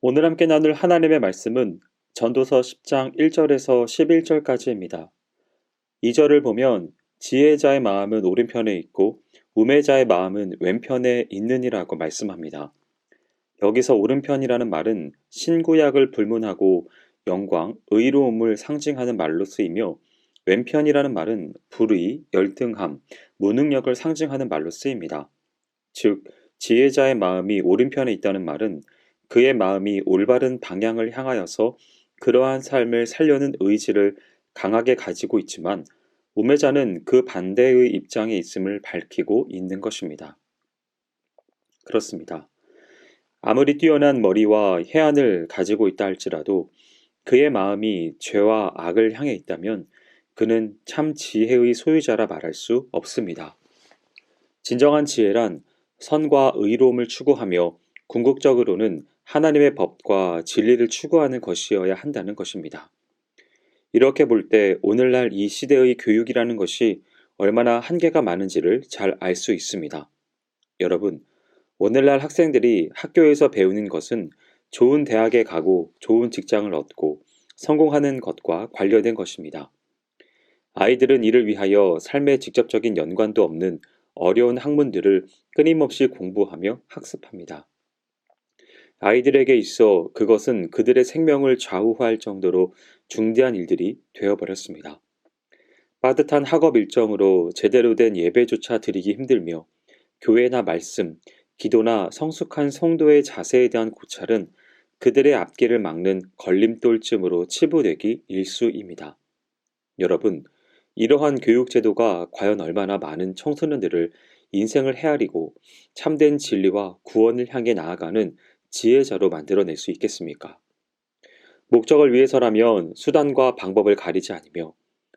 오늘 함께 나눌 하나님의 말씀은 전도서 10장 1절에서 11절까지입니다. 2절을 보면 지혜자의 마음은 오른편에 있고 우매자의 마음은 왼편에 있느니라고 말씀합니다. 여기서 오른편이라는 말은 신구약을 불문하고 영광, 의로움을 상징하는 말로 쓰이며 왼편이라는 말은 불의, 열등함, 무능력을 상징하는 말로 쓰입니다. 즉, 지혜자의 마음이 오른편에 있다는 말은 그의 마음이 올바른 방향을 향하여서 그러한 삶을 살려는 의지를 강하게 가지고 있지만 우매자는 그 반대의 입장에 있음을 밝히고 있는 것입니다. 그렇습니다. 아무리 뛰어난 머리와 해안을 가지고 있다 할지라도 그의 마음이 죄와 악을 향해 있다면 그는 참 지혜의 소유자라 말할 수 없습니다. 진정한 지혜란 선과 의로움을 추구하며 궁극적으로는 하나님의 법과 진리를 추구하는 것이어야 한다는 것입니다. 이렇게 볼 때 오늘날 이 시대의 교육이라는 것이 얼마나 한계가 많은지를 잘 알 수 있습니다. 여러분, 오늘날 학생들이 학교에서 배우는 것은 좋은 대학에 가고 좋은 직장을 얻고 성공하는 것과 관련된 것입니다. 아이들은 이를 위하여 삶에 직접적인 연관도 없는 어려운 학문들을 끊임없이 공부하며 학습합니다. 아이들에게 있어 그것은 그들의 생명을 좌우할 정도로 중대한 일들이 되어버렸습니다. 빠듯한 학업 일정으로 제대로 된 예배조차 드리기 힘들며 교회나 말씀, 기도나 성숙한 성도의 자세에 대한 고찰은 그들의 앞길을 막는 걸림돌쯤으로 치부되기 일쑤입니다. 여러분, 이러한 교육 제도가 과연 얼마나 많은 청소년들을 인생을 헤아리고 참된 진리와 구원을 향해 나아가는 지혜자로 만들어낼 수 있겠습니까? 목적을 위해서라면 수단과 방법을 가리지 않으며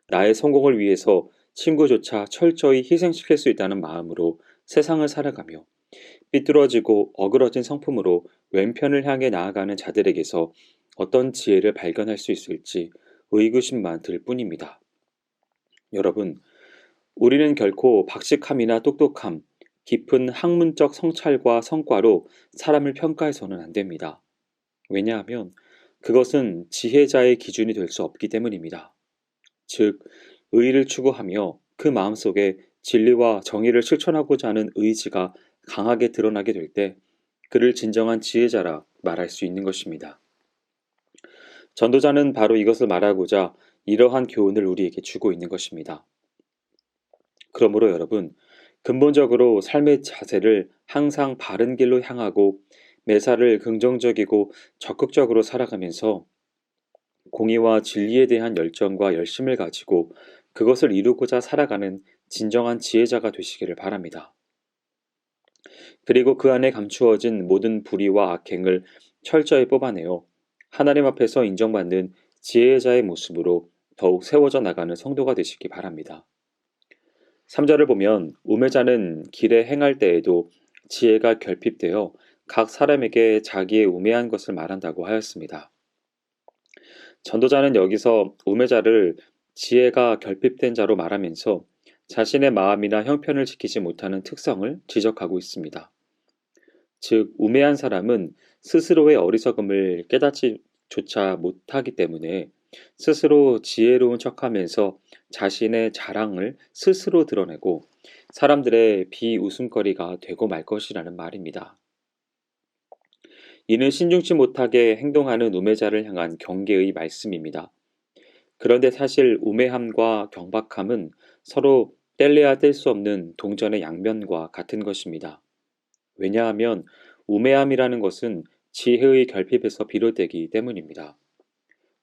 나의 성공을 위해서 친구조차 철저히 희생시킬 수 있다는 마음으로 세상을 살아가며 삐뚤어지고 어그러진 성품으로 왼편을 향해 나아가는 자들에게서 어떤 지혜를 발견할 수 있을지 의구심만 들 뿐입니다. 여러분, 우리는 결코 박식함이나 똑똑함, 깊은 학문적 성찰과 성과로 사람을 평가해서는 안 됩니다. 왜냐하면 그것은 지혜자의 기준이 될 수 없기 때문입니다. 즉, 의를 추구하며 그 마음속에 진리와 정의를 실천하고자 하는 의지가 강하게 드러나게 될 때 그를 진정한 지혜자라 말할 수 있는 것입니다. 전도자는 바로 이것을 말하고자 이러한 교훈을 우리에게 주고 있는 것입니다. 그러므로 여러분, 근본적으로 삶의 자세를 항상 바른 길로 향하고 매사를 긍정적이고 적극적으로 살아가면서 공의와 진리에 대한 열정과 열심을 가지고 그것을 이루고자 살아가는 진정한 지혜자가 되시기를 바랍니다. 그리고 그 안에 감추어진 모든 불의와 악행을 철저히 뽑아내어 하나님 앞에서 인정받는 지혜자의 모습으로 더욱 세워져 나가는 성도가 되시기 바랍니다. 3절을 보면 우매자는 길에 행할 때에도 지혜가 결핍되어 각 사람에게 자기의 우매한 것을 말한다고 하였습니다. 전도자는 여기서 우매자를 지혜가 결핍된 자로 말하면서 자신의 마음이나 형편을 지키지 못하는 특성을 지적하고 있습니다. 즉, 우매한 사람은 스스로의 어리석음을 깨닫지조차 못하기 때문에 스스로 지혜로운 척하면서 자신의 자랑을 스스로 드러내고 사람들의 비웃음거리가 되고 말 것이라는 말입니다. 이는 신중치 못하게 행동하는 우매자를 향한 경계의 말씀입니다. 그런데 사실 우매함과 경박함은 서로 뗄래야 뗄 수 없는 동전의 양면과 같은 것입니다. 왜냐하면 우매함이라는 것은 지혜의 결핍에서 비롯되기 때문입니다.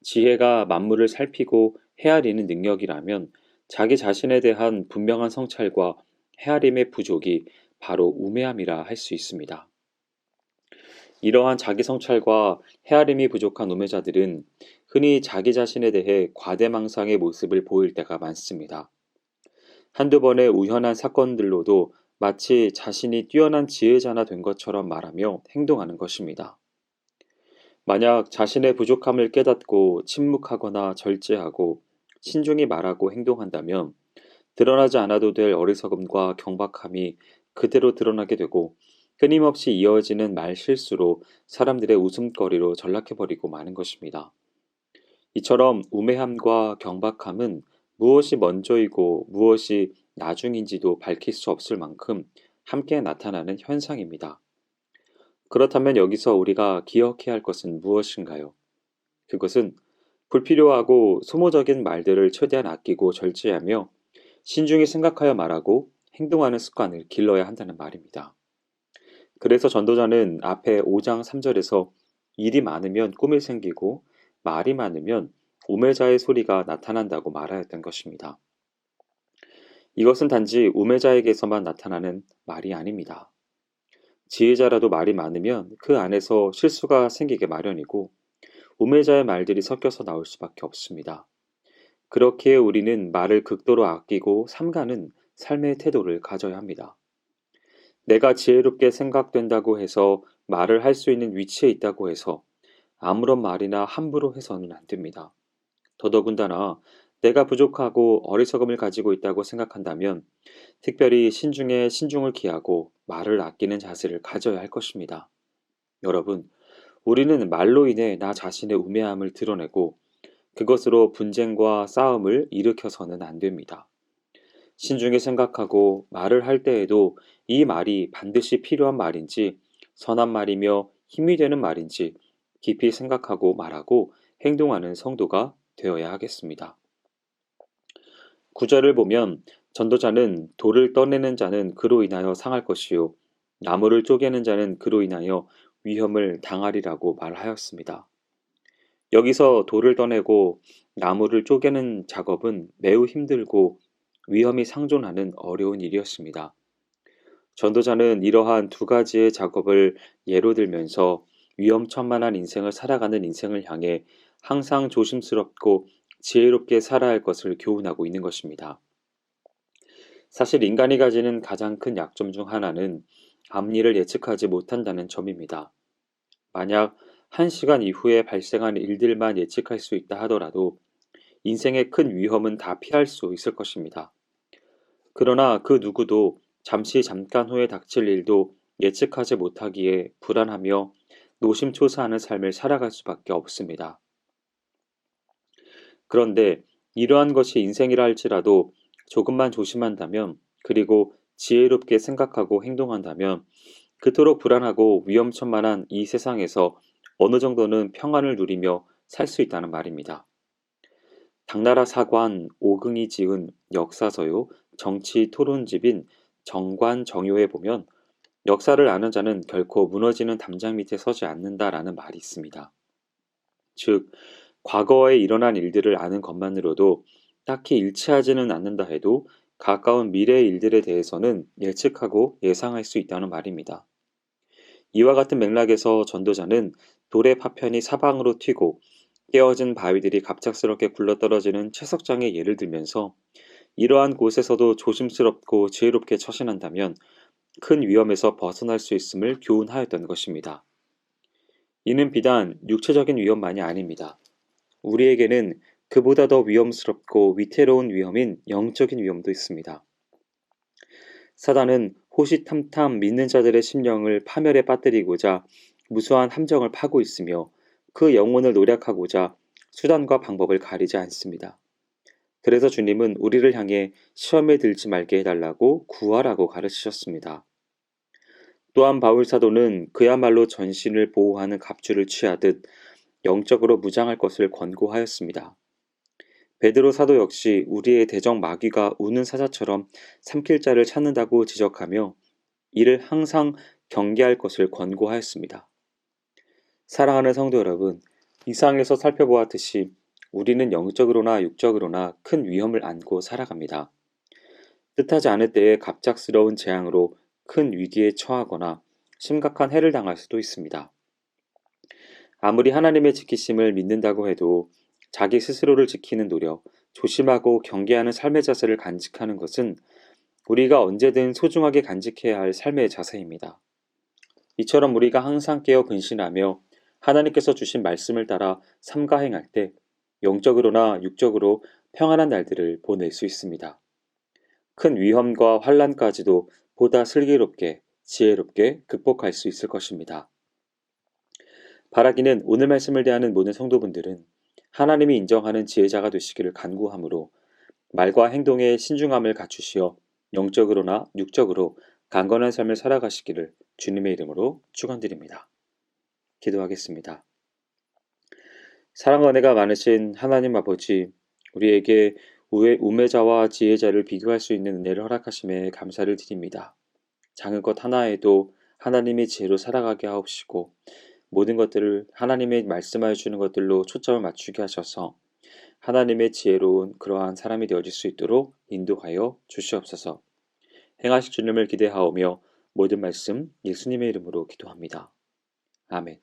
지혜가 만물을 살피고 헤아리는 능력이라면 자기 자신에 대한 분명한 성찰과 헤아림의 부족이 바로 우매함이라 할 수 있습니다. 이러한 자기 성찰과 헤아림이 부족한 우매자들은 흔히 자기 자신에 대해 과대망상의 모습을 보일 때가 많습니다. 한두 번의 우연한 사건들로도 마치 자신이 뛰어난 지혜자나 된 것처럼 말하며 행동하는 것입니다. 만약 자신의 부족함을 깨닫고 침묵하거나 절제하고 신중히 말하고 행동한다면 드러나지 않아도 될 어리석음과 경박함이 그대로 드러나게 되고 끊임없이 이어지는 말 실수로 사람들의 웃음거리로 전락해버리고 마는 것입니다. 이처럼 우매함과 경박함은 무엇이 먼저이고 무엇이 나중인지도 밝힐 수 없을 만큼 함께 나타나는 현상입니다. 그렇다면 여기서 우리가 기억해야 할 것은 무엇인가요? 그것은 불필요하고 소모적인 말들을 최대한 아끼고 절제하며 신중히 생각하여 말하고 행동하는 습관을 길러야 한다는 말입니다. 그래서 전도자는 앞에 5장 3절에서 일이 많으면 꿈이 생기고 말이 많으면 우매자의 소리가 나타난다고 말하였던 것입니다. 이것은 단지 우매자에게서만 나타나는 말이 아닙니다. 지혜자라도 말이 많으면 그 안에서 실수가 생기게 마련이고 우매자의 말들이 섞여서 나올 수밖에 없습니다. 그렇기에 우리는 말을 극도로 아끼고 삼가는 삶의 태도를 가져야 합니다. 내가 지혜롭게 생각된다고 해서 말을 할 수 있는 위치에 있다고 해서 아무런 말이나 함부로 해서는 안 됩니다. 더더군다나 내가 부족하고 어리석음을 가지고 있다고 생각한다면 특별히 신중에 신중을 기하고 말을 아끼는 자세를 가져야 할 것입니다. 여러분, 우리는 말로 인해 나 자신의 우매함을 드러내고 그것으로 분쟁과 싸움을 일으켜서는 안 됩니다. 신중히 생각하고 말을 할 때에도 이 말이 반드시 필요한 말인지 선한 말이며 힘이 되는 말인지 깊이 생각하고 말하고 행동하는 성도가 되어야 하겠습니다. 구절을 보면 전도자는 돌을 떠내는 자는 그로 인하여 상할 것이요 나무를 쪼개는 자는 그로 인하여 위험을 당하리라고 말하였습니다. 여기서 돌을 떠내고 나무를 쪼개는 작업은 매우 힘들고 위험이 상존하는 어려운 일이었습니다. 전도자는 이러한 두 가지의 작업을 예로 들면서 위험천만한 인생을 살아가는 인생을 향해 항상 조심스럽고 지혜롭게 살아야 할 것을 교훈하고 있는 것입니다. 사실 인간이 가지는 가장 큰 약점 중 하나는 앞일을 예측하지 못한다는 점입니다. 만약 1시간 이후에 발생한 일들만 예측할 수 있다 하더라도 인생의 큰 위험은 다 피할 수 있을 것입니다. 그러나 그 누구도 잠깐 후에 닥칠 일도 예측하지 못하기에 불안하며 노심초사하는 삶을 살아갈 수밖에 없습니다. 그런데 이러한 것이 인생이라 할지라도 조금만 조심한다면 그리고 지혜롭게 생각하고 행동한다면 그토록 불안하고 위험천만한 이 세상에서 어느 정도는 평안을 누리며 살 수 있다는 말입니다. 당나라 사관 오긍이 지은 역사서요 정치 토론집인 정관정요에 보면 역사를 아는 자는 결코 무너지는 담장 밑에 서지 않는다라는 말이 있습니다. 즉, 과거에 일어난 일들을 아는 것만으로도 딱히 일치하지는 않는다 해도 가까운 미래의 일들에 대해서는 예측하고 예상할 수 있다는 말입니다. 이와 같은 맥락에서 전도자는 돌의 파편이 사방으로 튀고 깨어진 바위들이 갑작스럽게 굴러떨어지는 채석장의 예를 들면서 이러한 곳에서도 조심스럽고 지혜롭게 처신한다면 큰 위험에서 벗어날 수 있음을 교훈하였던 것입니다. 이는 비단 육체적인 위험만이 아닙니다. 우리에게는 그보다 더 위험스럽고 위태로운 위험인 영적인 위험도 있습니다. 사단은 호시탐탐 믿는 자들의 심령을 파멸에 빠뜨리고자 무수한 함정을 파고 있으며 그 영혼을 노략하고자 수단과 방법을 가리지 않습니다. 그래서 주님은 우리를 향해 시험에 들지 말게 해달라고 구하라고 가르치셨습니다. 또한 바울 사도는 그야말로 전신을 보호하는 갑주를 취하듯 영적으로 무장할 것을 권고하였습니다. 베드로 사도 역시 우리의 대적 마귀가 우는 사자처럼 삼킬 자를 찾는다고 지적하며 이를 항상 경계할 것을 권고하였습니다. 사랑하는 성도 여러분, 이상에서 살펴보았듯이 우리는 영적으로나 육적으로나 큰 위험을 안고 살아갑니다. 뜻하지 않을 때에 갑작스러운 재앙으로 큰 위기에 처하거나 심각한 해를 당할 수도 있습니다. 아무리 하나님의 지키심을 믿는다고 해도 자기 스스로를 지키는 노력, 조심하고 경계하는 삶의 자세를 간직하는 것은 우리가 언제든 소중하게 간직해야 할 삶의 자세입니다. 이처럼 우리가 항상 깨어 근신하며 하나님께서 주신 말씀을 따라 삼가 행할 때 영적으로나 육적으로 평안한 날들을 보낼 수 있습니다. 큰 위험과 환난까지도 보다 슬기롭게 지혜롭게 극복할 수 있을 것입니다. 바라기는 오늘 말씀을 대하는 모든 성도분들은 하나님이 인정하는 지혜자가 되시기를 간구하므로 말과 행동에 신중함을 갖추시어 영적으로나 육적으로 강건한 삶을 살아가시기를 주님의 이름으로 축원드립니다. 기도하겠습니다. 사랑과 은혜가 많으신 하나님 아버지, 우리에게 우매자와 지혜자를 비교할 수 있는 은혜를 허락하심에 감사를 드립니다. 작은 것 하나에도 하나님의 지혜로 살아가게 하옵시고 모든 것들을 하나님의 말씀하여 주는 것들로 초점을 맞추게 하셔서 하나님의 지혜로운 그러한 사람이 되어질 수 있도록 인도하여 주시옵소서. 행하실 주님을 기대하오며 모든 말씀 예수님의 이름으로 기도합니다. 아멘.